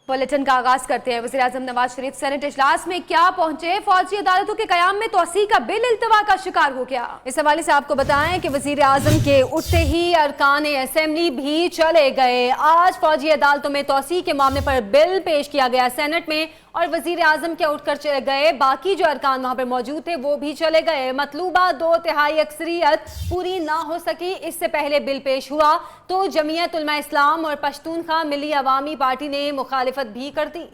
Bulletin का आगाज करते हैं। वज़ीर-ए-आज़म नवाज शरीफ सेनेट इजलास में क्या पहुंचे? फौजी अदालतों के कयाम में तोसी का बिल इल्तवा का शिकार हो गया। इस हवाले से आपको बताएं कि वज़ीर-ए-आज़म के उठते ही अरकान असेंबली भी चले गए। आज फौजी अदालतों में तोसी के मामले पर बिल पेश किया गया सेनेट में और वज़ीर-ए-आज़म के उठकर चले गए। बाकी जो अरकान वहां पर मौजूद थे वो भी चले गए। मतलूबा 2/3 अक्सरियत पूरी ना हो सकी। इससे पहले बिल पेश हुआ तो जमीयत उलमा इस्लाम और पश्तूनख्वा मिली अवामी पार्टी ने मुखालिफत भी कर दी।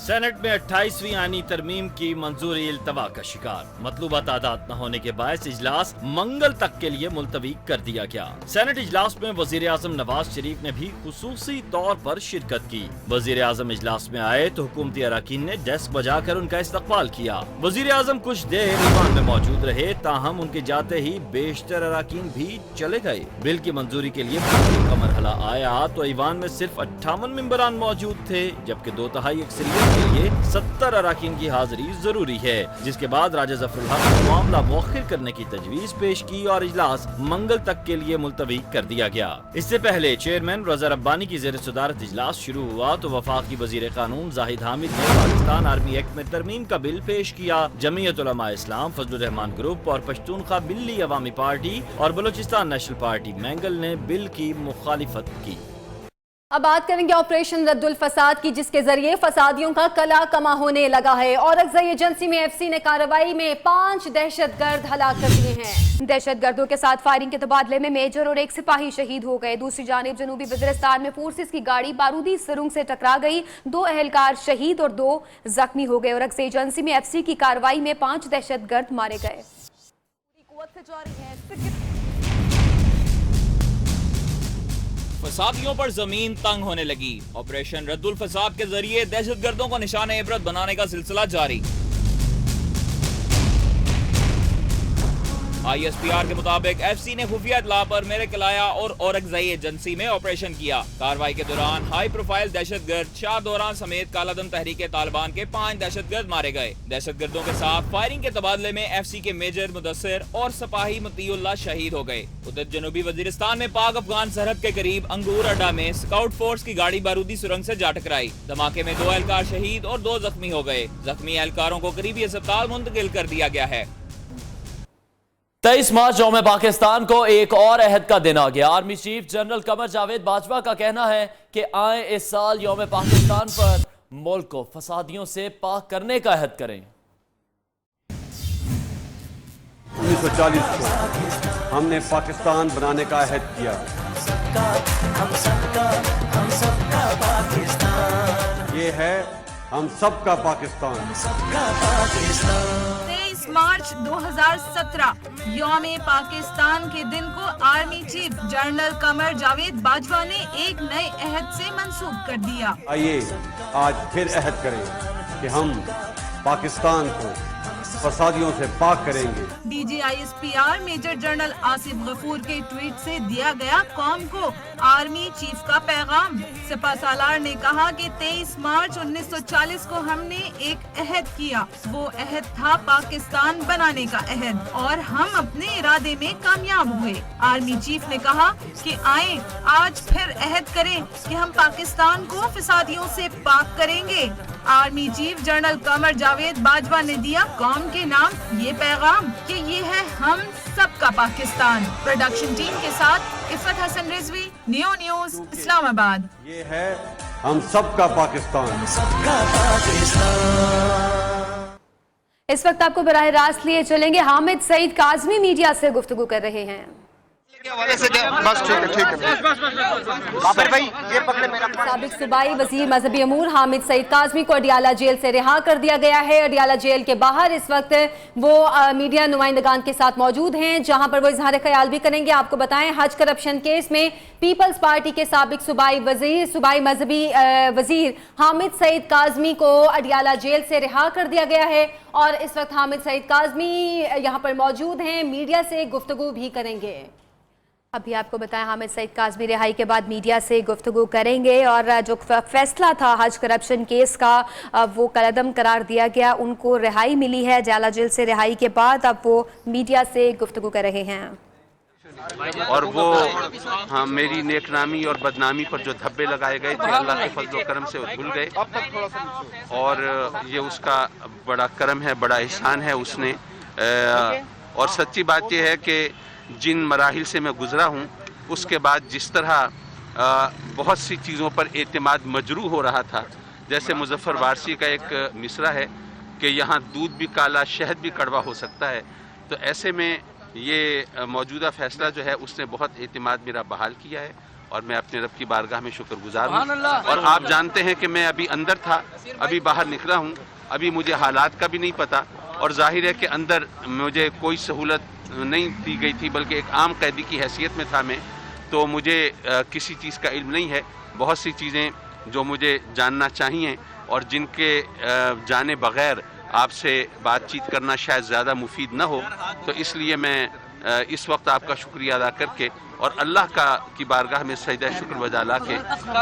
सेनेट में 28वीं आईनी तरमीम की मंजूरी इल्तवा का शिकार। मतलूबा तादाद न होने के बायस इजलास मंगल तक के लिए मुलतवी कर दिया गया। सेनेट इजलास में वज़ीर-ए-आज़म नवाज शरीफ ने भी खुसूसी तौर पर शिरकत की। वज़ीर-ए-आज़म इजलास में आए तो हुकूमती अरकान ने डेस्क बजाकर उनका इस्तकबाल किया। वज़ीर-ए-आज़म कुछ देर ईवान में मौजूद रहे, ताहम उनके जाते ही बेशतर अरकान भी चले गए। बिल की मंजूरी के लिए का मरहला आया तो ईवान में सिर्फ 58 मेंबरान मौजूद थे, जबकि 2/3 अक्सरियत के लिए 70 अरकान की हाजिरी जरूरी है, जिसके बाद राजा ज़फरुल हक ने मामला मुअख्खर करने की तजवीज़ पेश की और इजलास मंगल तक के लिए मुलतवी कर दिया गया। इससे पहले चेयरमैन रज़ा रब्बानी की ज़ेर सदारत इजलास शुरू हुआ तो वफाकी वज़ीर कानून जाहिद हामिद ने पाकिस्तान आर्मी एक्ट में तरमीम का बिल पेश किया। जमीयत उलमा इस्लाम, फजलुर रहमान ग्रुप और पश्तूनख्वा मिली अवामी पार्टी और बलोचिस्तान नेशनल पार्टी मैंगल ने बिल की मुखालिफत की। अब बात करेंगे ऑपरेशन रद्दुल फसाद की, जिसके जरिए फसादियों का कला कमा होने लगा है। औरकज़ई एजेंसी में एफसी ने कार्रवाई में 5 दहशतगर्द हलाक कर दिए हैं। दहशतगर्दों के साथ फायरिंग के तबादले में मेजर और एक सिपाही शहीद हो गए। दूसरी जानिब जनूबी वज़ीरिस्तान में फोर्सेस की गाड़ी बारूदी सुरंग से टकरा गई। 2 अहलकार शहीद और 2 जख्मी हो गए। औरकज़ई एजेंसी में एफसी की कार्रवाई में 5 दहशतगर्द मारे गए। फसादियों पर जमीन तंग होने लगी। ऑपरेशन रद्दुल फसाद के जरिए दहशतगर्दों को निशाने इबरत बनाने का सिलसिला जारी। ISPR के मुताबिक एफसी ने खुफिया इत्तला पर मेरे किलाया और औरकज़ई एजेंसी में ऑपरेशन किया। कार्रवाई के दौरान हाई प्रोफाइल दहशतगर्द शाह दौरान समेत कालादम तहरीक तालिबान के 5 दहशतगर्द मारे गए। दहशतगर्दों के साथ फायरिंग के तबादले में एफसी के मेजर मुदस्सिर और सिपाही मतीउल्लाह शहीद हो गए। उधर जनूबी वजीरिस्तान में पाक अफगान सरहद के करीब अंगूर अड्डा में स्काउट फोर्स की गाड़ी बारूदी सुरंग से जा टकराई। धमाके में 2 एहलकार शहीद और 2 जख्मी हो गए। जख्मी एहलकारों को करीबी अस्पताल मुंतकिल कर दिया गया है। 23 मार्च यौम पाकिस्तान को एक और अहद का दिन आ गया। Army chief general Qamar Javed Bajwa का कहना है कि आए इस साल यौम पाकिस्तान पर मुल्क को फसादियों से पाक करने का अहद करें। 1940 को हमने पाकिस्तान बनाने का अहद किया। ये है हम सबका पाकिस्तान। 23 मार्च 2017 यौम पाकिस्तान के दिन को army chief general Qamar Javed Bajwa ने एक नए अहद से मंसूब कर दिया। आइए आज फिर अहद करें कि हम पाकिस्तान को फसादियों से पाक करेंगे। DG ISPR major general Asif Ghafoor के ट्वीट से दिया गया कौम को आर्मी चीफ का पैगाम। सिपा सालार ने कहा कि 23 मार्च 1940 को हमने एक अहद किया। वो अहद था पाकिस्तान बनाने का अहद और हम अपने इरादे में कामयाब हुए। आर्मी चीफ ने कहा कि आए आज फिर अहद करें कि हम पाकिस्तान को फसादियों से पाक करेंगे। Army chief general Qamar Javed Bajwa ने दिया कौम के नाम ये पैगाम कि ये है हम सबका पाकिस्तान। प्रोडक्शन टीम के साथ इफ़त हसन रिजवी, न्यू न्यूज़, इस्लामाबाद। ये है हम सबका पाकिस्तान। इस वक्त आपको बराह रास्त लिए चलेंगे। हामिद सईद काज़मी मीडिया से गुफ्तगू कर रहे हैं। साबिक सूबाई वजीर मजहबी अमूर हामिद सईद काज़मी को अडियाला जेल से रिहा कर दिया गया है। अडियाला जेल के बाहर इस वक्त वो मीडिया नुमाइंदगान के साथ मौजूद हैं, जहां पर वो इजहार ख्याल भी करेंगे। आपको बताएं हज करप्शन केस में पीपल्स पार्टी के साबिक सूबाई मजहबी वजीर हामिद सईद काज़मी को अडियाला जेल से रिहा कर दिया गया है और इस वक्त हामिद सईद काज़मी यहाँ पर मौजूद हैं, मीडिया से गुफ्तगू भी करेंगे। अभी आपको बताएं हामिद सईद काज़मी रिहाई के बाद मीडिया से गुफ्तगू करेंगे और जो फैसला था हज करप्शन केस का वो कलअदम करार दिया गया। उनको रिहाई मिली है अडियाला जेल से। रिहाई के बाद अब वो मीडिया से गुफ्तगू कर रहे हैं। اور وہ ہاں میری نیک نامی اور بدنامی پر جو دھبے لگائے گئے تھے اللہ کے فضل و کرم سے وہ دھل گئے، اور یہ اس کا بڑا کرم ہے، بڑا احسان ہے اس نے۔ اور سچی بات یہ ہے کہ جن مراحل سے میں گزرا ہوں اس کے بعد جس طرح بہت سی چیزوں پر اعتماد مجروح ہو رہا تھا، جیسے مظفر وارثی کا ایک مصرع ہے کہ یہاں دودھ بھی کالا شہد بھی کڑوا ہو سکتا ہے، تو ایسے میں یہ موجودہ فیصلہ جو ہے اس نے بہت اعتماد میرا بحال کیا ہے، اور میں اپنے رب کی بارگاہ میں شکر گزار ہوں۔ اور آپ جانتے ہیں کہ میں ابھی اندر تھا، ابھی باہر نکلا ہوں، ابھی مجھے حالات کا بھی نہیں پتا، اور ظاہر ہے کہ اندر مجھے کوئی سہولت نہیں دی گئی تھی، بلکہ ایک عام قیدی کی حیثیت میں تھا میں، تو مجھے کسی چیز کا علم نہیں ہے۔ بہت سی چیزیں جو مجھے جاننا چاہیے اور جن کے جانے بغیر آپ سے بات چیت کرنا شاید زیادہ مفید نہ ہو، تو اس لیے میں اس وقت آپ کا شکریہ ادا کر کے اور اللہ کی بارگاہ میں سجدہ شکر بجا لا کے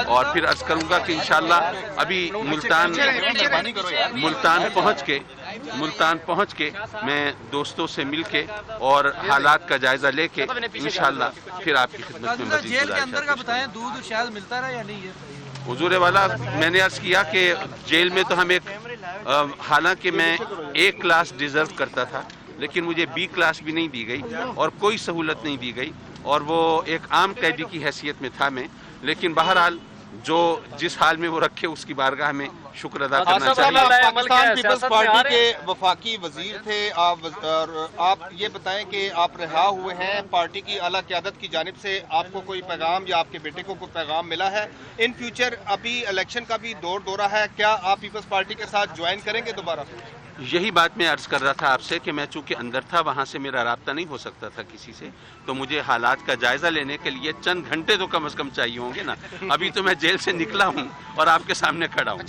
اور پھر عرض کروں گا کہ انشاءاللہ ابھی ملتان پہنچ کے میں دوستوں سے مل کے اور حالات کا جائزہ لے کے انشاءاللہ پھر آپ کی خدمت میں مزید جیل کے اندر کا گزارش بتائیں، دودھ شاید ملتا رہا یا نہیں ہے؟ حضور والا میں نے عرض کیا کہ جیل میں تو ہم ایک حالانکہ میں A کلاس ڈیزرو کرتا تھا، لیکن مجھے B کلاس بھی نہیں دی گئی اور کوئی سہولت نہیں دی گئی، اور وہ ایک عام قیدی کی حیثیت میں تھا میں، لیکن بہرحال جو جس حال میں وہ رکھے اس کی بارگاہ میں شکر ادا کرنا چاہیے۔ پاکستان پیپلز پارٹی کے وفاقی وزیر تھے آپ یہ بتائیں کہ آپ رہا ہوئے ہیں، پارٹی کی اعلیٰ قیادت کی جانب سے آپ کو کوئی پیغام یا آپ کے بیٹے کو کوئی پیغام ملا ہے؟ ان فیوچر ابھی الیکشن کا بھی دورہ ہے، کیا آپ پیپلز پارٹی کے ساتھ جوائن کریں گے دوبارہ؟ یہی بات میں عرض کر رہا تھا آپ سے کہ میں چونکہ اندر تھا، وہاں سے میرا رابطہ نہیں ہو سکتا تھا کسی سے، تو مجھے حالات کا جائزہ لینے کے لیے چند گھنٹے تو کم از کم چاہیے ہوں گے نا۔ ابھی تو میں جیل سے نکلا ہوں اور آپ کے سامنے کھڑا ہوں۔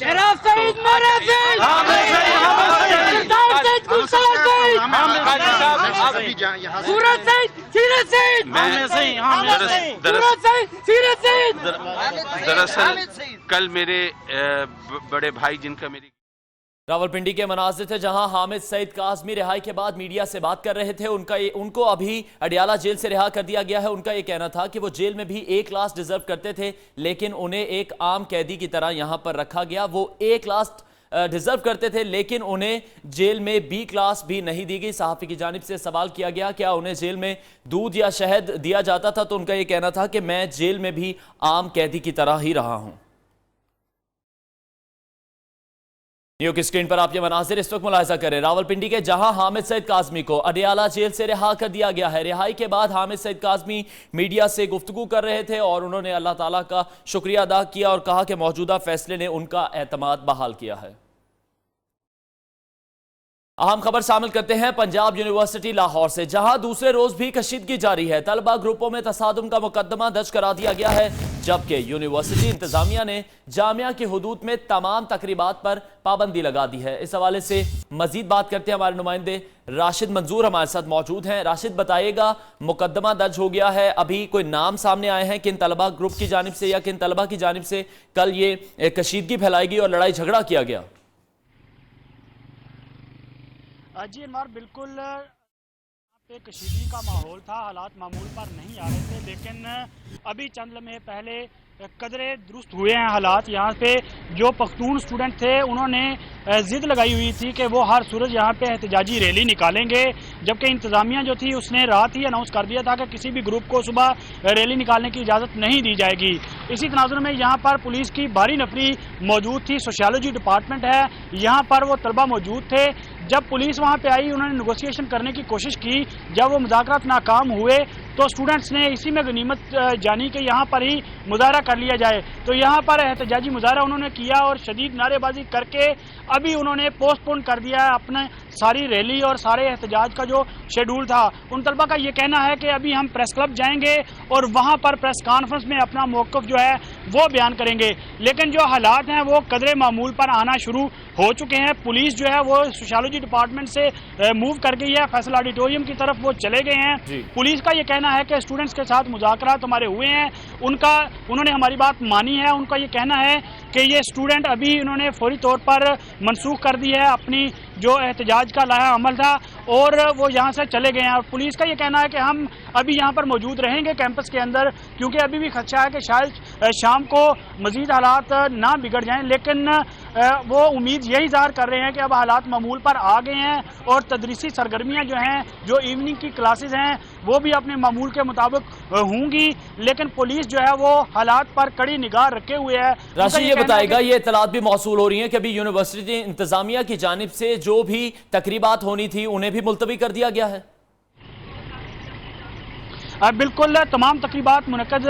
دراصل کل میرے بڑے بھائی جن کا میری راولپنڈی کے مناظر تھے جہاں حامد سعید کاظمی رہائی کے بعد میڈیا سے بات کر رہے تھے۔ ان کو ابھی اڈیالہ جیل سے رہا کر دیا گیا ہے۔ ان کا یہ کہنا تھا کہ وہ جیل میں بھی A کلاس ڈیزرو کرتے تھے، لیکن انہیں ایک عام قیدی کی طرح یہاں پر رکھا گیا۔ وہ A کلاس ڈیزرو کرتے تھے لیکن انہیں جیل میں B کلاس بھی نہیں دی گئی۔ صحافی کی جانب سے سوال کیا گیا کیا انہیں جیل میں دودھ یا شہد دیا جاتا تھا، تو ان کا یہ کہنا تھا کہ میں جیل میں بھی عام قیدی کی طرح ہی رہا ہوں۔ نیو کی سکرین پر آپ یہ مناظر اس وقت ملاحظہ کریں راولپنڈی کے، جہاں حامد سعید کاظمی کو اڈیالہ جیل سے رہا کر دیا گیا ہے۔ رہائی کے بعد حامد سعید کاظمی میڈیا سے گفتگو کر رہے تھے اور انہوں نے اللہ تعالیٰ کا شکریہ ادا کیا اور کہا کہ موجودہ فیصلے نے ان کا اعتماد بحال کیا ہے۔ اہم خبر شامل کرتے ہیں پنجاب یونیورسٹی لاہور سے، جہاں دوسرے روز بھی کشیدگی جاری ہے۔ طلبہ گروپوں میں تصادم کا مقدمہ درج کرا دیا گیا ہے، جبکہ یونیورسٹی انتظامیہ نے جامعہ کی حدود میں تمام تقریبات پر پابندی لگا دی ہے۔ اس حوالے سے مزید بات کرتے ہیں، ہمارے نمائندے راشد منظور ہمارے ساتھ موجود ہیں۔ راشد، بتائیے گا مقدمہ درج ہو گیا ہے، ابھی کوئی نام سامنے آئے ہیں کن طلبہ گروپ کی جانب سے یا کن طلبہ کی جانب سے کل یہ کشیدگی پھیلائی گئی اور لڑائی جھگڑا کیا گیا؟ جی انوار، بالکل یہاں پہ کشیدگی کا ماحول تھا، حالات معمول پر نہیں آ رہے تھے، لیکن ابھی چند لمحے پہلے قدرے درست ہوئے ہیں حالات۔ یہاں پہ جو پختون سٹوڈنٹ تھے انہوں نے ضد لگائی ہوئی تھی کہ وہ ہر صورت یہاں پہ احتجاجی ریلی نکالیں گے، جبکہ انتظامیہ جو تھی اس نے رات ہی اناؤنس کر دیا تھا کہ کسی بھی گروپ کو صبح ریلی نکالنے کی اجازت نہیں دی جائے گی۔ اسی تناظر میں یہاں پر پولیس کی بھاری نفری موجود تھی، سوشیالوجی ڈپارٹمنٹ ہے یہاں پر، وہ طلبہ موجود تھے۔ جب پولیس وہاں پہ آئی انہوں نے نیگوسیشن کرنے کی کوشش کی، جب وہ مذاکرات ناکام ہوئے تو اسٹوڈنٹس نے اسی میں غنیمت جانی کہ یہاں پر ہی مظاہرہ کر لیا جائے، تو یہاں پر احتجاجی مظاہرہ انہوں نے کیا اور شدید نعرے بازی کر کے ابھی انہوں نے پوسٹ پون کر دیا ہے اپنے ساری ریلی اور سارے احتجاج کا جو شیڈول تھا۔ ان طلبہ کا یہ کہنا ہے کہ ابھی ہم پریس کلب جائیں گے اور وہاں پر پریس کانفرنس میں اپنا موقف جو ہے وہ بیان کریں گے، لیکن جو حالات ہیں وہ قدرے معمول پر آنا شروع ہو چکے ہیں۔ پولیس جو ہے وہ سوشیالوجی ڈپارٹمنٹ سے موو کر گئی ہے، فیصل آڈیٹوریم کی طرف وہ چلے گئے ہیں۔ پولیس کا یہ کہنا कहना है कि स्टूडेंट्स के साथ मुज़ाकरात हमारे हुए हैं, उन्होंने हमारी बात मानी है। उनका ये कहना है कि ये स्टूडेंट अभी उन्होंने फौरी तौर पर मनसूख कर दी है, अपनी जो एहतजाज का लाया अमल था, और वो यहाँ से चले गए हैं। और पुलिस का ये कहना है कि हम अभी यहाँ पर मौजूद रहेंगे कैंपस के अंदर, क्योंकि अभी भी खदशा है कि शायद शाम को मज़ीद हालात ना बिगड़ जाएं। लेकिन वो उम्मीद यही ज़ाहिर कर रहे हैं कि अब हालात मामूल पर आ गए हैं और तदरीसी सरगर्मियाँ जो हैं, जो इवनिंग की क्लासेस हैं, वो भी अपने मामूल के मुताबिक होंगी। लेकिन पुलिस जो है वो हालात पर कड़ी निगाह रखे हुए है। राशि ये बताएगा, ये इतलात भी मौसूल हो रही है कि अभी यूनिवर्सिटी इंतजामिया की जानिब से जो भी तकरीबात होनी थी उन्हें भी मुलतवी कर दिया गया है? बिल्कुल, तमाम तकरीबात मुनक्कद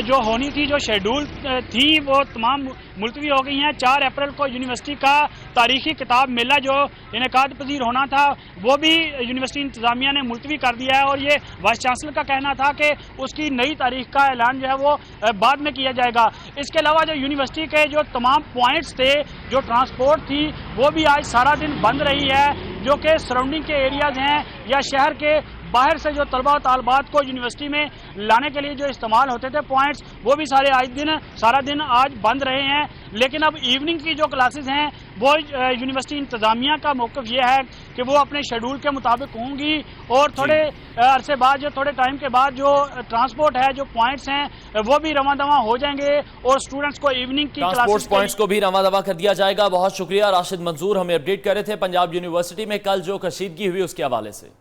जो होनी थी, जो शेड्यूल थी, वो तमाम मुलतवी हो गई हैं। 4 अप्रैल को यूनिवर्सिटी का तारीखी किताब मेला जो इनेकाद पजीर होना था, वो भी यूनिवर्सिटी इंतजामिया ने मुलतवी कर दिया है। और ये वाइस चांसलर का कहना था कि उसकी नई तारीख का ऐलान जो है वो बाद में किया जाएगा। इसके अलावा जो यूनिवर्सिटी के जो तमाम पॉइंट्स थे, जो ट्रांसपोर्ट थी, वो भी आज सारा दिन बंद रही है, जो कि सराउंडिंग के एरियाज़ हैं या शहर के बाहर से जो तलबा तालबात को यूनिवर्सिटी में लाने के लिए जो इस्तेमाल होते थे पॉइंट्स, वो भी सारा दिन आज बंद रहे हैं। लेकिन अब इवनिंग की जो क्लासेस हैं वो यूनिवर्सिटी इंतजामिया का मौक़िफ़ ये है कि वो अपने शेड्यूल के मुताबिक होंगी, और थोड़े अरसे बाद, जो थोड़े टाइम के बाद जो ट्रांसपोर्ट है, जो पॉइंट्स हैं, वो भी रवां दवा हो जाएंगे और स्टूडेंट्स को इवनिंग की ट्रांसपोर्ट पॉइंट्स को भी रवां दवा कर दिया जाएगा। बहुत शुक्रिया राशिद मंजूर, हमें अपडेट कर रहे थे पंजाब यूनिवर्सिटी में कल जो कशीदगी हुई उसके हवाले से।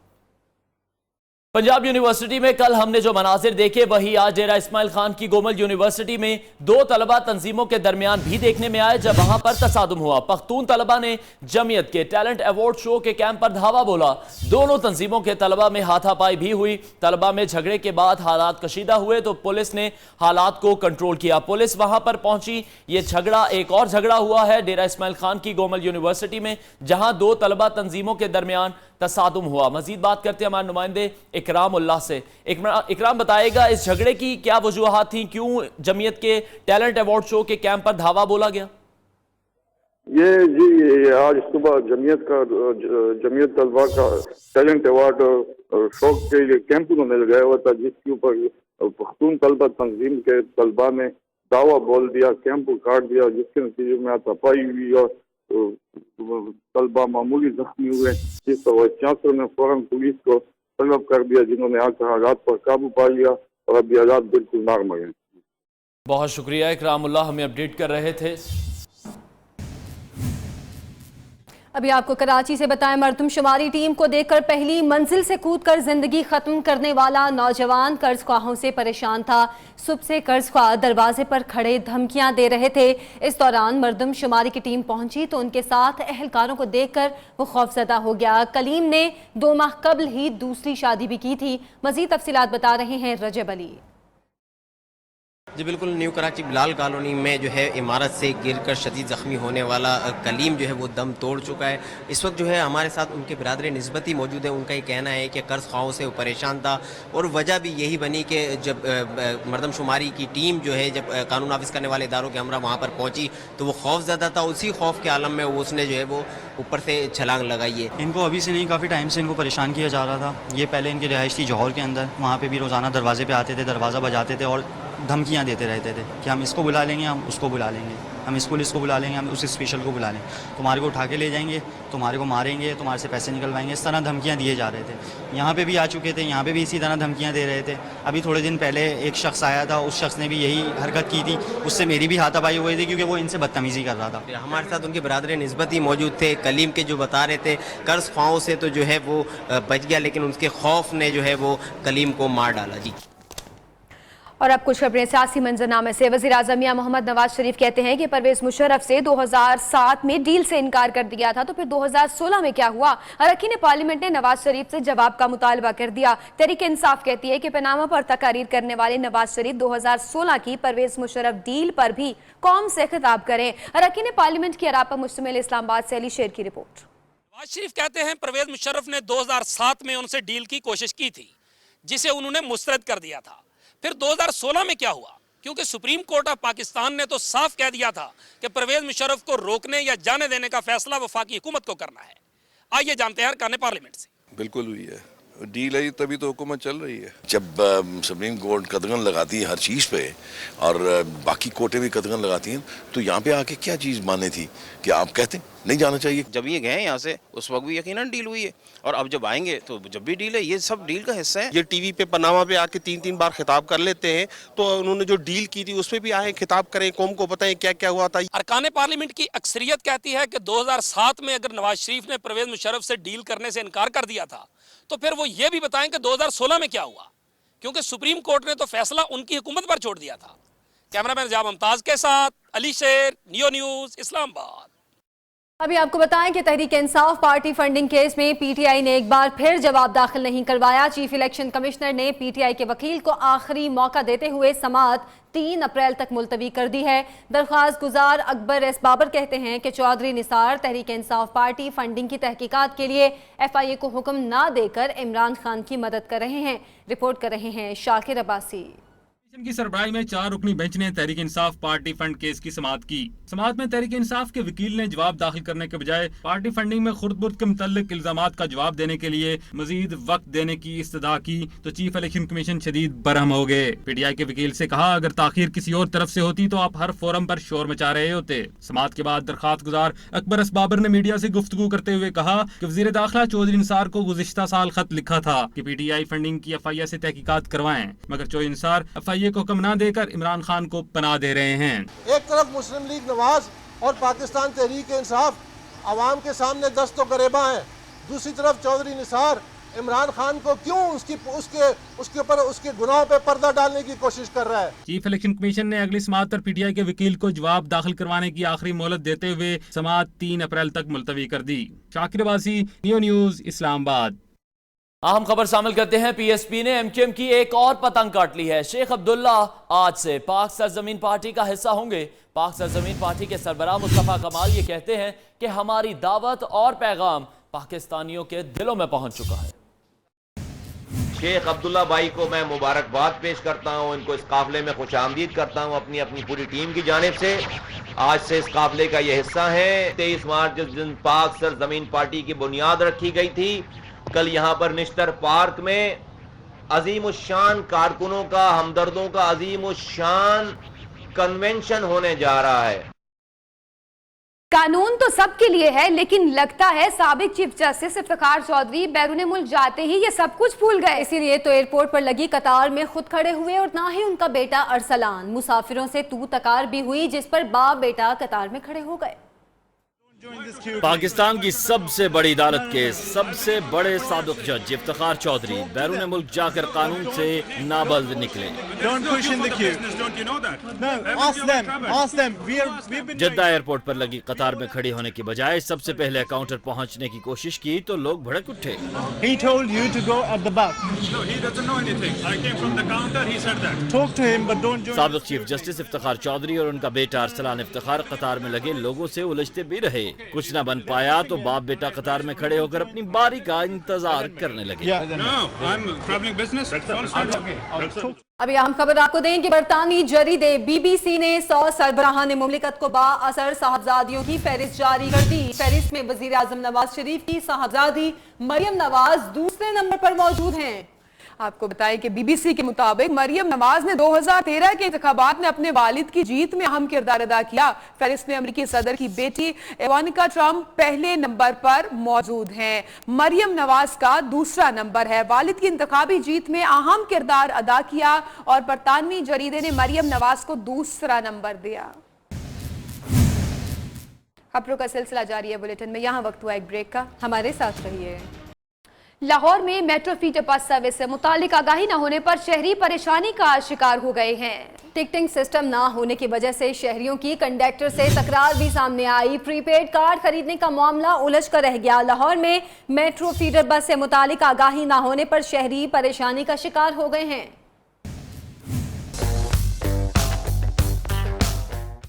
पंजाब यूनिवर्सिटी में कल हमने जो मनाजिर देखे वही आज डेरा इस्माइल खान की गोमल यूनिवर्सिटी में 2 तलबा तंजीमों के दरमियान भी देखने में आए, जब वहां पर तसादुम हुआ। पख्तून तलबा ने जमीयत के टैलेंट अवार्ड शो के कैंप पर धावा बोला। दोनों तंजीमों के तलबा में हाथापाई भी हुई। तलबा में झगड़े के बाद हालात कशीदा हुए तो पुलिस ने हालात को कंट्रोल किया। पुलिस वहां पर पहुंची। ये झगड़ा एक और झगड़ा हुआ है डेरा इस्माइल खान की गोमल यूनिवर्सिटी में, जहां 2 तलबा तंजीमों के दरमियान तसादुम हुआ। मजीद बात करते हैं हमारे नुमाइंदे इकराम उल्लाह से। इकराम बताएगा, इस झगड़े की क्या वजूहात थी, क्यों जमीयत के टैलेंट अवार्ड शो के कैंप पर धावा बोला गया? ये आज सुबह जमीयत तलबा का टैलेंट अवार्ड शो के लिए कैंप उन्होंने लगाया हुआ था, जिसके ऊपर पख्तून तलबा तंजीम के तलबा ने दावा बोल दिया, कैंप को काट दिया, जिसके नतीजे में हाथापाई हुई और तलबा मामूली जख्मी हुए। जिस वाइस चांसलर ने फौरन पुलिस को तलब कर दिया, जिन्होंने आकर हालात पर काबू पा लिया और अभी हालात बिल्कुल नॉर्मल हैं। बहुत शुक्रिया इकराम उल्लाह, हमें अपडेट कर रहे थे। अभी आपको कराची से बताएं, मरदमशुमारी टीम को देखकर पहली मंजिल से कूदकर जिंदगी खत्म करने वाला नौजवान कर्ज ख्वाहों से परेशान था। सुबह से कर्ज ख्वाह दरवाजे पर खड़े धमकियां दे रहे थे। इस दौरान मरदमशुमारी की टीम पहुंची तो उनके साथ अहलकारों को देखकर वो खौफजदा हो गया। कलीम ने 2 माह कबल ही दूसरी शादी भी की थी। मजीद तफसीलात बता रहे हैं रजब अली। जी बिल्कुल, न्यू कराची बिलाल कॉलोनी में जो है इमारत से गिरकर शदीद ज़ख्मी होने वाला कलीम जो है वो दम तोड़ चुका है। इस वक्त जो है हमारे साथ उनके बिरादर निस्बती मौजूद है। उनका ये कहना है कि कर्ज ख्वाहों से वो परेशान था और वजह भी यही बनी कि जब मरदमशुमारी की टीम जो है जब कानून नाफिज करने वाले इदारों के हमरा वहाँ पर पहुँची तो वो खौफ ज़्यादा था। उसी खौफ के आलम में उसने जो है वो ऊपर से छलांग लगाई है। इनको अभी से नहीं, काफ़ी टाइम से इनको परेशान किया जा रहा था। ये पहले इनकी रिहाइश थी जौहर के अंदर, वहाँ पर भी रोज़ाना दरवाजे पर आते थे, दरवाज़ा बजाते थे और धमकियां देते रहते थे कि हम इसको बुला लेंगे, हम उसको बुला लेंगे, हम इस पुलिस को बुला लेंगे, हम उस स्पेशल को बुला लेंगे, तुम्हारे को उठा के ले जाएंगे, तुम्हारे को मारेंगे, तुम्हारे से पैसे निकलवाएंगे। इस तरह धमकियां दिए जा रहे थे। यहाँ पे भी आ चुके थे, यहाँ पे भी इसी तरह धमकियां दे रहे थे। अभी थोड़े दिन पहले एक शख्स आया था, उस शख्स ने भी यही हरकत की थी, उससे मेरी भी हाथापाई हुई थी क्योंकि वो इनसे बदतमीजी कर रहा था। हमारे साथ उनके बिरादर निस्बती मौजूद थे कलीम के, जो बता रहे थे कर्ज ख्वाहों से तो जो है वो बच गया, लेकिन उसके खौफ ने जो है वो कलीम को मार डाला। जी और अब कुछ खबरें सियासी मंजरनामे से। वज़ीर आज़म मियां मोहम्मद नवाज शरीफ कहते हैं कि परवेज मुशर्रफ से 2007 में डील से इनकार कर दिया था, तो फिर 2016 में क्या हुआ? अरकान पार्लियामेंट ने नवाज शरीफ से जवाब का मुतालबा कर दिया। तहरीक इंसाफ कहती है कि पनामा पर तकारीर करने वाले नवाज शरीफ 2016 की परवेज मुशर्रफ डील पर भी कौम से खिताब करें। अरकान पार्लियामेंट की आरा पर मुश्तमिल इस्लामाबाद से अली शेर की रिपोर्ट। नवाज शरीफ कहते हैं परवेज मुशर्रफ ने 2007 में उनसे डील की कोशिश की थी, जिसे उन्होंने मुस्तरद कर दिया था। फिर 2016 में क्या हुआ? क्योंकि सुप्रीम कोर्ट ऑफ पाकिस्तान ने तो साफ कह दिया था कि परवेज मुशर्रफ को रोकने या जाने देने का फैसला वफाकी हुकूमत को करना है। आइए जानते हैं अरकान पार्लियामेंट से। बिल्कुल हुई है, डील है, तभी तो हुकूमत चल रही है। जब सुप्रीम कोर्ट कदगन लगाती है हर चीज़ पे और बाकी कोर्टें भी कदगन लगाती हैं, तो यहाँ पे आके क्या चीज़ माने थी कि आप कहते नहीं जाना चाहिए। जब ये गए यहाँ से उस वक्त भी यकीनन डील हुई है, और अब जब आएंगे तो जब भी डील है, ये सब डील का हिस्सा है। ये टीवी पे पनामा पे आके 3-3 बार खिताब कर लेते हैं, तो उन्होंने जो डील की थी उस पर भी आए खिताब करें, कौम को बताएं क्या क्या हुआ था। अरकान पार्लियामेंट की अक्सरियत कहती है कि 2007 में अगर नवाज शरीफ ने परवेज मुशर्रफ से डील करने से इनकार कर दिया था, तो फिर वो ये भी बताएं कि 2016 में क्या हुआ, क्योंकि सुप्रीम कोर्ट ने तो फैसला उनकी हुकूमत पर छोड़ दिया था। कैमरामैन जाब मुमताज के साथ अली शेर, नियो न्यूज़, इस्लामाबाद। अभी आपको बताएं कि Tehreek Insaf party funding case में पीटीआई ने एक बार फिर जवाब दाखिल नहीं करवाया। चीफ इलेक्शन कमिश्नर ने पीटीआई के वकील को आखिरी मौका देते हुए समाअत 3 अप्रैल तक मुलतवी कर दी है। दरख्वास्त गुजार अकबर एस बाबर कहते हैं कि चौधरी निसार तहरीक इंसाफ पार्टी फंडिंग की तहकीकात के लिए FIA को हुक्म ना देकर इमरान खान की मदद कर रहे हैं। रिपोर्ट कर रहे हैं शाकिर अब्बासी। की सरबराही में 4 रुकनी बेंच ने Tehreek Insaf party fund case की समाअत की। समाअत में तहरीक इंसाफ के वकील ने जवाब दाखिल करने के बजाय पार्टी फंडिंग में खुर्द-बुर्द के मुतल्लिक इल्जामात का जवाब देने के लिए मजीद वक्त देने की इस्तदा की, तो चीफ इलेक्शन कमीशन शदीद बरहम हो गए। पीटीआई के वकील से कहा, अगर ताखीर किसी और तरफ से होती तो आप हर फोरम पर शोर मचा रहे होते। समाअत के बाद दरख्वास्त गुजार अकबर एस बाबर ने मीडिया से गुफ्तगू करते हुए कहा कि वजीर दाखिला चौधरी निसार को गुज़िश्ता साल खत लिखा था कि पीटीआई फंडिंग की FIA से तहकीकात करवाएं, मगर चौधरी निसार FIA को हुक्म न देकर इमरान खान को पनाह दे रहे हैं। एक तरफ मुस्लिम लीग नवाज और पाकिस्तान तहरीक इंसाफ आवाम के सामने दस्त व गरेबा हैं, दूसरी तरफ चौधरी निसार इमरान खान को क्यों उसके ऊपर उसके गुनाहों पे पर्दा डालने की कोशिश कर रहा है। चीफ इलेक्शन कमीशन ने अगली समाअत पर पीटीआई के वकील को जवाब दाखिल करवाने की आखिरी मोहलत देते हुए समाअत 3 अप्रैल तक मुलतवी कर दी। Shakir Abbasi, Neo News, Islamabad. अहम खबर शामिल करते हैं। PSP ने MQM की एक और पतंग काट ली है। शेख अब्दुल्ला आज से पाक सरजमीन पार्टी का हिस्सा होंगे। पाक सरजमीन पार्टी के सरबराह मुस्तफा कमाल ये कहते हैं कि हमारी दावत और पैगाम पाकिस्तानियों के दिलों में पहुंच चुका है। शेख अब्दुल्ला भाई को मैं मुबारकबाद पेश करता हूं, इनको इस काफिले में खुशामदीद करता हूं अपनी पूरी टीम की जानिब से। आज से इस काफिले का ये हिस्सा है। 23 मार्च जिस दिन पाक सरजमीन पार्टी की बुनियाद रखी गई थी, कल यहाँ पर निश्तर पार्क में अजीम उशान कारकुनों का, हमदर्दों का अजीम उशान कन्वेंशन होने जा रहा है। कानून तो सबके लिए है, लेकिन लगता है साबिक चीफ जस्टिस इफ्तिखार चौधरी बैरून मुल्क जाते ही ये सब कुछ भूल गए। इसीलिए तो एयरपोर्ट पर लगी कतार में खुद खड़े हुए और ना ही उनका बेटा अरसलान। मुसाफिरों से तू तकार भी हुई, जिस पर बाप बेटा कतार में खड़े हो गए। पाकिस्तान की सबसे बड़ी अदालत के सबसे बड़े साबिक जज इफ्तिखार चौधरी बैरून मुल्क जाकर कानून से नाबल्द निकले। जद्दा एयरपोर्ट पर लगी कतार में खड़ी होने की बजाय सबसे पहले काउंटर पहुंचने की कोशिश की तो लोग भड़क उठे। साबिक चीफ जस्टिस इफ्तिखार चौधरी और उनका बेटा अरसलान इफ्तिखार कतार में लगे लोगों से उलझते भी रहे। कुछ न बन पाया तो बाप बेटा कतार में खड़े होकर अपनी बारी का इंतजार करने लगे। अभी अहम खबर आपको दें कि बरतानी जरीदे BBC ने 100 सरबराहान मुमलिकत को बाअसर साहबजादियों की फहरिस्त जारी कर दी। फहरिस्त में वजीर आजम नवाज शरीफ की साहबजादी मरियम नवाज दूसरे नंबर पर मौजूद हैं। आपको बताएं कि BBC के मुताबिक मरियम नवाज ने 2013 के इंतखाबात में अपने वालिद की जीत में अहम किरदार अदा किया। फहरिस्त में अमेरिकी सदर की बेटी इवानिका ट्रंप पहले नंबर पर मौजूद हैं। मरियम नवाज का दूसरा नंबर है। वालिद की इंतखाबी जीत में अहम किरदार अदा किया और बरतानवी जरीदे ने मरियम नवाज को दूसरा नंबर दिया। खबरों का सिलसिला जारी है। बुलेटिन में यहाँ वक्त हुआ एक ब्रेक का, हमारे साथ रहिए। लाहौर में मेट्रो फीडर बस सर्विस से मुतालिक आगाही न होने पर शहरी परेशानी का शिकार हो गए हैं। टिकटिंग सिस्टम ना होने की वजह से शहरियों की कंडक्टर से तकरार भी सामने आई। प्रीपेड कार्ड खरीदने का मामला उलझ कर रह गया। लाहौर में मेट्रो फीडर बस से मुतालिक आगाही ना होने पर शहरी परेशानी का शिकार हो गए हैं।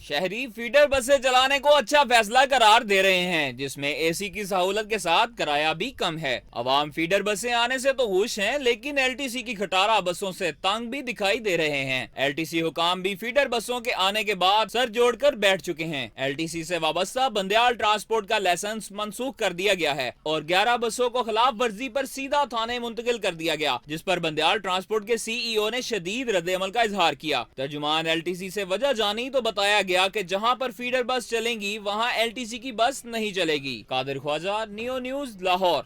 शहरी फीडर बसें चलाने को अच्छा फैसला करार दे रहे हैं, जिसमें एसी की सहूलत के साथ किराया भी कम है। अवाम फीडर बसें आने से तो खुश हैं, लेकिन एलटीसी की खटारा बसों से तंग भी दिखाई दे रहे हैं। एलटीसी हुकाम भी फीडर बसों के आने के बाद सर जोड़कर बैठ चुके हैं। एलटीसी से वाबस्ता बंदयाल ट्रांसपोर्ट का लाइसेंस मंसूख कर दिया गया है और 11 बसों को खिलाफ वर्जी पर सीधा थाने मुंतकिल कर दिया गया, जिस पर बंदयाल ट्रांसपोर्ट के सीईओ ने शदीद रद्द-ए-अमल का इजहार किया। तर्जुमान एलटीसी से वजह जानी तो बताया गया कि जहां पर फीडर बस चलेंगी वहां एलटीसी की बस नहीं चलेगी। Qadir Khawaja, Neo News, Lahore.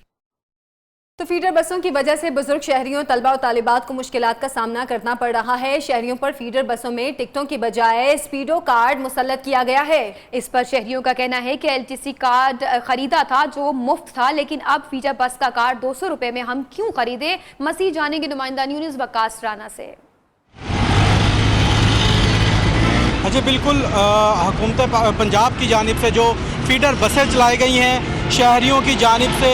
तो फीडर बसों की वजह से बुजुर्ग शहरियों, तलबा और तालिबात को मुश्किलात का सामना करना पड़ रहा है। शहरियों पर फीडर बसों में टिकटों की बजाय स्पीडो कार्ड मुसल्लत किया गया है। इस पर शहरियों का कहना है कि एलटीसी कार्ड खरीदा था जो मुफ्त था, लेकिन अब फीडर बस का कार्ड 200 रुपए में हम क्यों खरीदे। मसीह जानेंगे नुमाइंदा न्यूज़ वकास राना से। जी बिल्कुल, हुकूमत पंजाब की जानिब से जो फीडर बसें चलाई गई हैं, शहरियों की जानिब से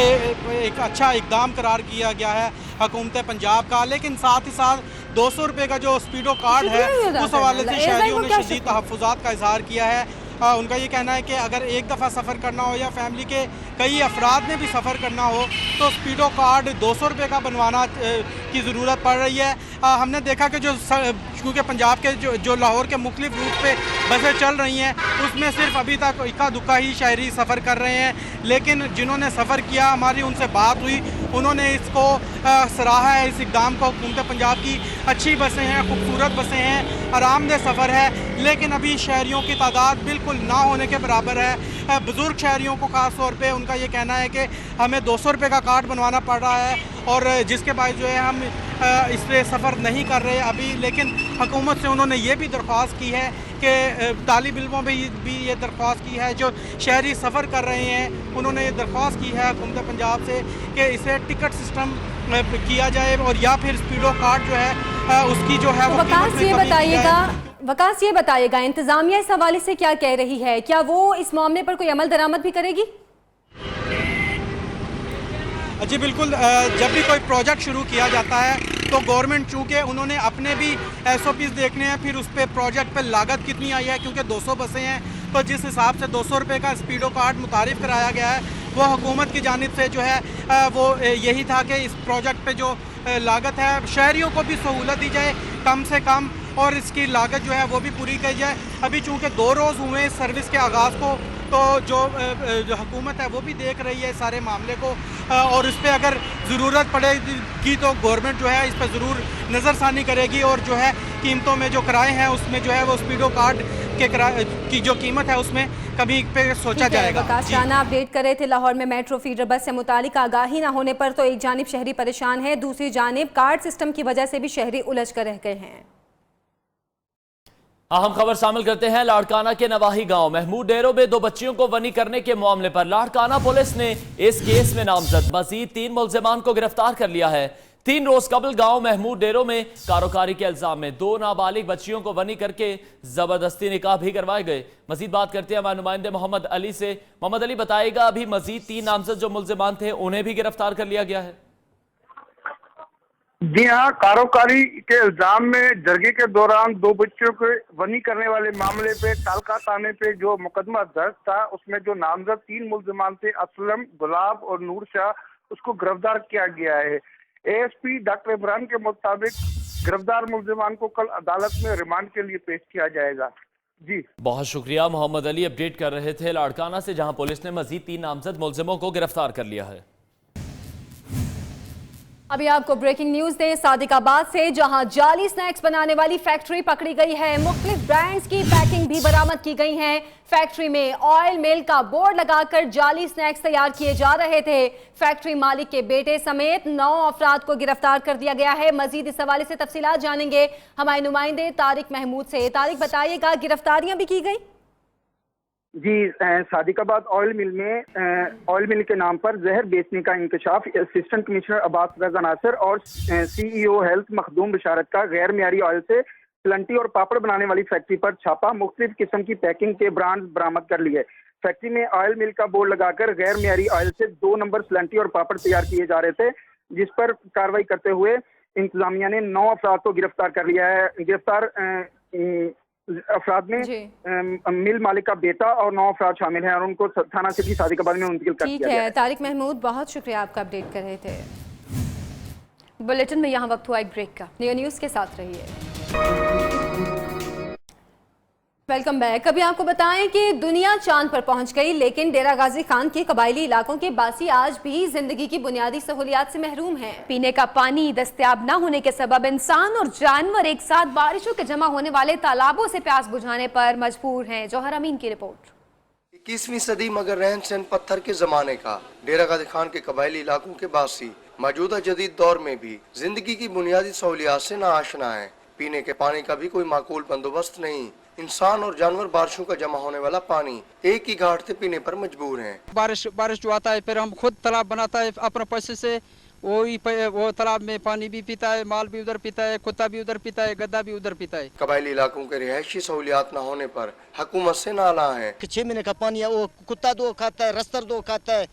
एक अच्छा इकदाम करार किया गया है हुकूमत पंजाब का, लेकिन साथ ही साथ 200 रुपये का जो स्पीडो कार्ड है उस हवाले से शहरियों ने शदीद तहफ़्फ़ुज़ात का इजहार किया है। उनका ये कहना है कि अगर एक दफ़ा सफ़र करना हो या फैमिली के कई अफराद में भी सफ़र करना हो तो स्पीडो कार्ड 200 रुपये का बनवाना की ज़रूरत पड़ रही है। हमने देखा कि क्योंकि पंजाब के जो लाहौर के मुख्तलिफ रूट पे बसें चल रही हैं उसमें सिर्फ अभी तक इक्का दुक्का ही शहरी सफ़र कर रहे हैं, लेकिन जिन्होंने सफ़र किया, हमारी उनसे बात हुई, उन्होंने इसको सराहा है, इस इक़दाम को। हुकूमत पंजाब की अच्छी बसें हैं, खूबसूरत बसें हैं, आरामदेह सफ़र है, लेकिन अभी शहरियों की तादाद बिल्कुल ना होने के बराबर है। बुज़ुर्ग शहरियों को ख़ास तौर पे उनका ये कहना है कि हमें 200 रुपये का कार्ड बनवाना पड़ रहा है और जिसके बाद जो है हम इस पर सफ़र नहीं कर रहे अभी। लेकिन हुकूमत से उन्होंने ये भी दरख्वास्त की है कि तालिब इल्मों में भी ये दरख्वास्त की है, जो शहरी सफ़र कर रहे हैं उन्होंने ये दरख्वास्त की है हुकूमत पंजाब से कि इसे टिकट सिस्टम किया जाए और या फिर स्पीडो कार्ड जो है उसकी जो है वो वकास ये बताइएगा इंतजामिया इस हवाले से क्या कह रही है, क्या वो इस मामले पर कोई अमल दरामद भी करेगी? जी बिल्कुल, जब भी कोई प्रोजेक्ट शुरू किया जाता है तो गवर्नमेंट चूँकि उन्होंने अपने भी SOPs देखने हैं, फिर उस पर प्रोजेक्ट पे लागत कितनी आई है, क्योंकि 200 बसें हैं तो जिस हिसाब से 200 रुपये का स्पीडो कार्ड मुतारिफ कराया गया है वो हुकूमत की जानिब से जो है वो यही था कि इस प्रोजेक्ट पे जो लागत है शहरियों को भी सहूलत दी जाए कम से कम और इसकी लागत जो है वो भी पूरी की जाए। अभी चूँकि 2 रोज़ हुए सर्विस के आगाज़ को, तो जो हुकूमत है वो भी देख रही है सारे मामले को और इस पर अगर ज़रूरत पड़ेगी तो गवर्नमेंट जो है इस पर ज़रूर नज़रसानी करेगी और जो है कीमतों में जो किराए हैं उसमें जो है वो स्पीडो कार्ड के किराए की जो कीमत है उसमें कभी पे सोचा जाएगा। वकास राना अपडेट कर रहे थे। लाहौर में मेट्रो फीडर बस से मुतालिक आगाही न होने पर तो एक जानिब शहरी परेशान है, दूसरी जानिब कार्ड सिस्टम की वजह से भी शहरी उलझ कर रह गए हैं। अहम खबर शामिल करते हैं। लाड़काना के नवाही गांव महमूद डेरो में 2 बच्चियों को वनी करने के मामले पर लाड़काना पुलिस ने इस केस में नामजद मजीद 3 मुल्जिमान को गिरफ्तार कर लिया है। 3 रोज कबल गांव महमूद डेरो में कारोकारी के इल्जाम में 2 नाबालिग बच्चियों को वनी करके जबरदस्ती निकाह भी करवाए गए। मजीद बात करते हैं हमारे नुमाइंदे मोहम्मद अली से। मोहम्मद अली, बताएगा अभी मजीद 3 नामजद जो मुल्जिमान थे उन्हें भी गिरफ्तार कर लिया गया है? जी हाँ, कारोकारी के इल्जाम में जरगे के दौरान 2 बच्चों को वनी करने वाले मामले पे तालका थाने पे जो मुकदमा दर्ज था उसमें जो नामजद 3 मुल्जिमान थे असलम, गुलाब और नूर शाह, उसको गिरफ्तार किया गया है। ASP डॉक्टर इमरान के मुताबिक गिरफ्तार मुल्जिमान को कल अदालत में रिमांड के लिए पेश किया जाएगा। जी बहुत शुक्रिया मोहम्मद अली, अपडेट कर रहे थे लाड़काना से, जहां पुलिस ने मजीद 3 नामजद मुल्जिमों को गिरफ्तार कर लिया है। अभी आपको ब्रेकिंग न्यूज दें सादिकाबाद से, जहां जाली स्नैक्स बनाने वाली फैक्ट्री पकड़ी गई है। मुख्तलिफ ब्रांड्स की पैकिंग भी बरामद की गई है। फैक्ट्री में ऑयल मिल का बोर्ड लगाकर जाली स्नैक्स तैयार किए जा रहे थे। फैक्ट्री मालिक के बेटे समेत 9 अफराद को गिरफ्तार कर दिया गया है। मजीद इस हवाले से तफसीलात जानेंगे हमारे नुमाइंदे तारिक महमूद से। तारिक, बताइएगा गिरफ्तारियां भी की गई? जी, सादिकाबाद ऑयल मिल में ऑयल मिल के नाम पर जहर बेचने का इंकशाफ असिस्टेंट कमिश्नर अब्बास रजा नासिर और CEO हेल्थ मखदूम बिशारत का गैर मियारी ऑयल से प्लंटी और पापड़ बनाने वाली फैक्ट्री पर छापा, मुख्तलिफ किस्म की पैकिंग के ब्रांड बरामद कर लिए। फैक्ट्री में ऑयल मिल का बोर्ड लगाकर गैर मियारी ऑयल से 2 नंबर प्लंटी और पापड़ तैयार किए जा रहे थे, जिस पर कार्रवाई करते हुए इंतजामिया ने 9 अफराद को गिरफ्तार कर लिया है। गिरफ्तार अफराद में मिल मालिक का बेटा और 9 अफराद शामिल हैं और उनको थाना सिटी सादिकाबाद में मुंतकिल कर दिया ठीक गया है। तारिक महमूद, बहुत शुक्रिया, आपका अपडेट कर रहे थे। बुलेटिन में यहाँ वक्त हुआ एक ब्रेक का। नियो न्यूज़ के साथ रहिए। Welcome back. अभी आपको बताएं कि दुनिया चांद पर पहुंच गई, लेकिन डेरा गाजी खान के कबायली इलाकों के बासी आज भी जिंदगी की बुनियादी सहूलियात से महरूम हैं। पीने का पानी दस्तयाब न होने के सबब इंसान और जानवर एक साथ बारिशों के जमा होने वाले तालाबों से प्यास बुझाने पर मजबूर हैं। जौहर अमीन की रिपोर्ट। 21वीं सदी मगर रहन सहन पत्थर के जमाने का डेरा गाजी खान के कबायली इलाकों के बासी मौजूदा जदीद दौर में भी जिंदगी की बुनियादी सहूलियात से नाआशना है। पीने के पानी का भी कोई माकूल बंदोबस्त नहीं। इंसान और जानवर बारिशों का जमा होने वाला पानी एक ही घाट से पीने पर मजबूर हैं। बारिश जो आता है फिर हम खुद तालाब बनाता है अपने पैसे से, वो तालाब में पानी भी पीता है, माल भी उधर पीता है, कुत्ता भी उधर पीता है, गद्दा भी उधर पीता है। कबायली इलाकों के रिहायशी सहूलियात न होने पर हुकूमत से नाला है। 6 महीने का पानी है, वो कुत्ता दो खाता है, रस्तर दो खाता है,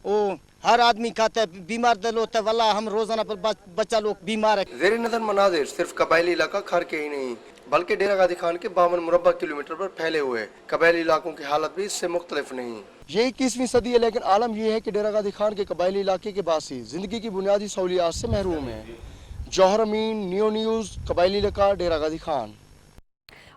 वो हर आदमी खाता है, बीमार दल होता है। वल्लाह हम रोजाना पर बच्चा लोग बीमार है। ज़ेर नज़र मनाजिर सिर्फ कबायली इलाका खर के ही नहीं बल्कि डेरा गाजी खान के 52 मुरब्बा किलोमीटर पर फैले हुए कबायली इलाकों की हालत भी इससे मुख्तलिफ नहीं। ये 21वीं सदी है, लेकिन आलम यह है कि डेरा गाजी खान के कबायली इलाके के बासी जिंदगी की बुनियादी सहूलियात से महरूम है। जौहर अमीन, नियो न्यूज़, कबायली इलाका डेरा गाजी खान।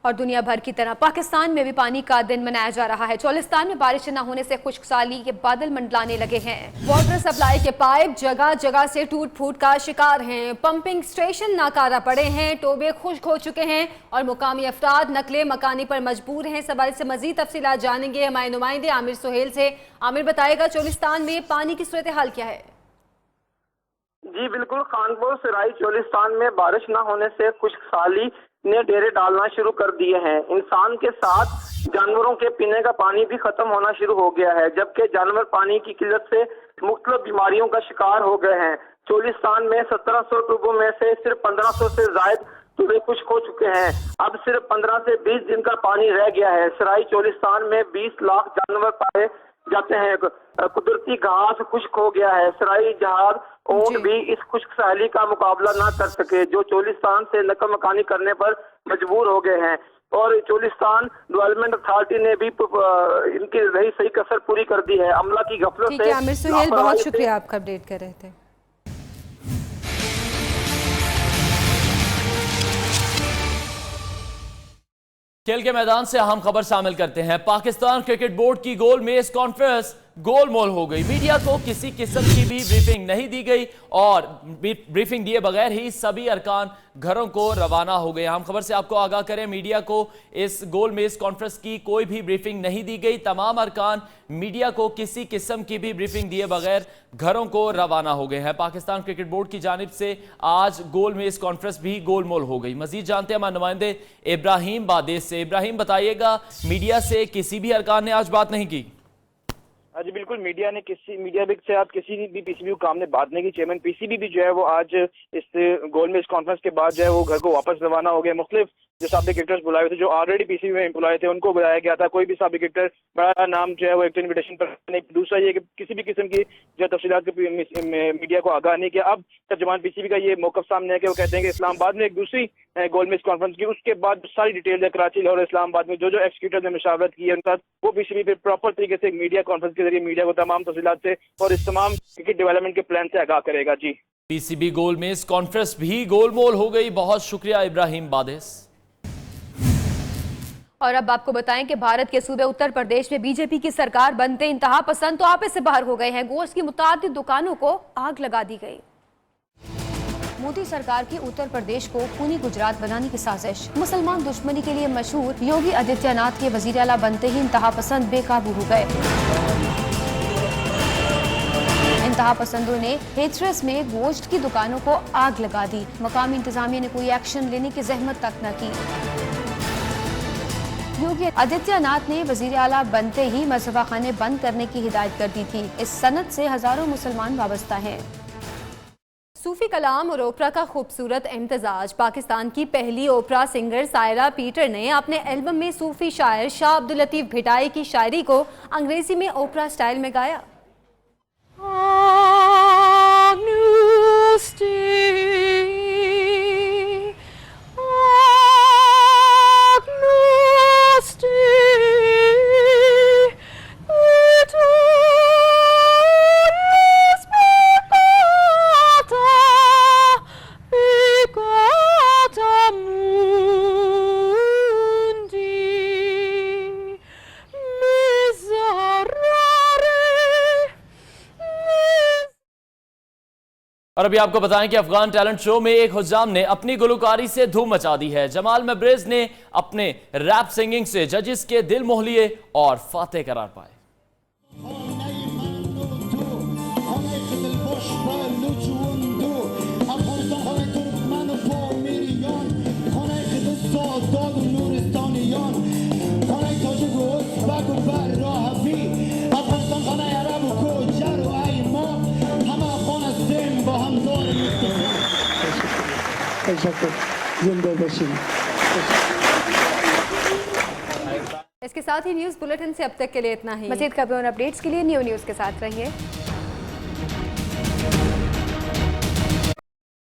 और दुनिया भर की तरह पाकिस्तान में भी पानी का दिन मनाया जा रहा है। चोलिस्तान में बारिश न होने से खुश्कसाली के बादल मंडलाने लगे हैं। वाटर सप्लाई के पाइप जगह जगह से टूट फूट का शिकार हैं। पंपिंग स्टेशन नाकारा पड़े हैं, टोबे खुश्क हो चुके हैं और मुकामी अफराद नकले मकानी पर मजबूर हैं। सवाल से मजीद तफसीलात जानेंगे हमारे नुमाइंदे आमिर सुहेल से। आमिर, बताएगा चोलिस्तान में पानी की सूरत हाल क्या है? जी बिल्कुल, खानपुर सराई चोलिस्तान में बारिश न होने से खुश्कसाली ने डेरे डालना शुरू कर दिए हैं। इंसान के साथ जानवरों के पीने का पानी भी खत्म होना शुरू हो गया है, जबकि जानवर पानी की किल्लत से मुख्तलिफ बीमारियों का शिकार हो गए हैं। चोलिस्तान में 1700 टूबों में से सिर्फ 1500 से ज्यादा टूबे खुश्क हो चुके हैं। अब सिर्फ 15 से 20 दिन का पानी रह गया है। सराई चोलिस्तान में 20 लाख जानवर पाए जाते हैं। कुदरती घास खुश्क हो गया है। सराई जहाज ऊंट भी इस खुश्कसाली का मुकाबला ना कर सके, जो चोलिस्तान से नकल मकानी करने पर मजबूर हो गए हैं। और चोलिस्तान डेवलपमेंट अथॉरिटी ने भी इनकी रही सही कसर पूरी कर दी है। अमला की गफलत से। आमिर सुहेल, बहुत शुक्रिया, आपका अपडेट कर रहे थे। खेल के मैदान से अहम खबर शामिल करते हैं। पाकिस्तान क्रिकेट बोर्ड की गोल मेज कॉन्फ्रेंस गोलमोल हो गई। मीडिया को किसी किस्म की भी ब्रीफिंग नहीं दी गई और ब्रीफिंग दिए बगैर ही सभी अरकान घरों को रवाना हो गए। हम खबर से आपको आगाह करें, मीडिया को इस गोल मेज कॉन्फ्रेंस की कोई भी ब्रीफिंग नहीं दी गई। तमाम अरकान मीडिया को किसी किस्म की भी ब्रीफिंग दिए बगैर घरों को रवाना हो गए हैं। पाकिस्तान क्रिकेट बोर्ड की जानिब से आज गोल मेज कॉन्फ्रेंस भी गोलमोल हो गई। मजीद जानते हैं हमारे नुमाइंदे इब्राहिम बादेश से। इब्राहिम, बताइएगा, मीडिया से किसी भी अरकान ने आज बात नहीं की? जी बिल्कुल, मीडिया से आज किसी भी पीसीबी काम ने बात नहीं की। चेयरमैन पीसीबी भी जो है वो आज इस गोल मेज कॉन्फ्रेंस के बाद जो है वो घर को वापस रवाना हो गए। मुख्तलिफ जो साबिक क्रिकेटर्स बुलाए थे, जो ऑलरेडी पीसीबी में एम्प्लॉय थे, उनको बुलाया गया था। कोई भी साबिक क्रिकेटर बड़ा नाम जो है वो एक इन्विटेशन पर नहीं। दूसरा ये कि किसी भी किस्म की जो तफसीलात मीडिया को आगाह नहीं किया। अब तर्जुमान पीसीबी का ये मौकफ सामने है कि वो कहते हैं कि इस्लामाबाद में एक दूसरी गोल मेज कॉन्फ्रेंस की, उसके बाद सारी डिटेल है कराची और इस्लामाबाद में जो एक्सिक्यूटिव ने मुशावरत की है उनके साथ, वो पीसीबी फिर प्रॉपर तरीके से मीडिया कॉन्फ्रेंस के जरिए मीडिया को तमाम तफसीलात से और इस तमाम क्रिकेट डेवलपमेंट के प्लान से आगाह करेगा। जी, पीसीबी गोल मेज कॉन्फ्रेंस भी गोलमोल हो गई। बहुत शुक्रिया इब्राहिम बादेश। और अब आपको बताएं कि भारत के सूबे उत्तर प्रदेश में बीजेपी की सरकार बनते इंतहा पसंद तो आपे से बाहर हो गए हैं। गोश्त की मुतादिद दुकानों को आग लगा दी गई। मोदी सरकार की उत्तर प्रदेश को खूनी गुजरात बनाने की साजिश। मुसलमान दुश्मनी के लिए मशहूर योगी आदित्यनाथ के वजीर आला बनते ही इंतहा पसंद बेकाबू हो गए। इंतहा पसंदों ने हेथरस में गोश्त की दुकानों को आग लगा दी। मकामी इंतजामिया ने कोई एक्शन लेने की जहमत तक न की। योगी आदित्यनाथ ने वजीर आला बनते ही मजहबा खाने बंद करने की हिदायत कर दी थी। इस सनद से हजारों मुसलमान वाबस्ता हैं। सूफी कलाम और ओपरा का खूबसूरत इम्तजाज। पाकिस्तान की पहली ओपरा सिंगर सायरा पीटर ने अपने एल्बम में सूफी शायर शाह अब्दुल लतीफ भिटाई की शायरी को अंग्रेजी में ओपरा स्टाइल में गाया। اور ابھی آپ کو بتائیں کہ افغان ٹیلنٹ شو میں ایک حجام نے اپنی گلوکاری سے دھوم مچا دی ہے. جمال مبریز نے اپنے ریپ سنگنگ سے ججز کے دل موہ لیے اور فاتح قرار پائے. اس کے ساتھ ہی نیوز بلیٹن سے اب تک کے لیے اتنا ہی. مزید خبروں اور اپڈیٹس کے لیے نیو نیوز کے ساتھ رہیے.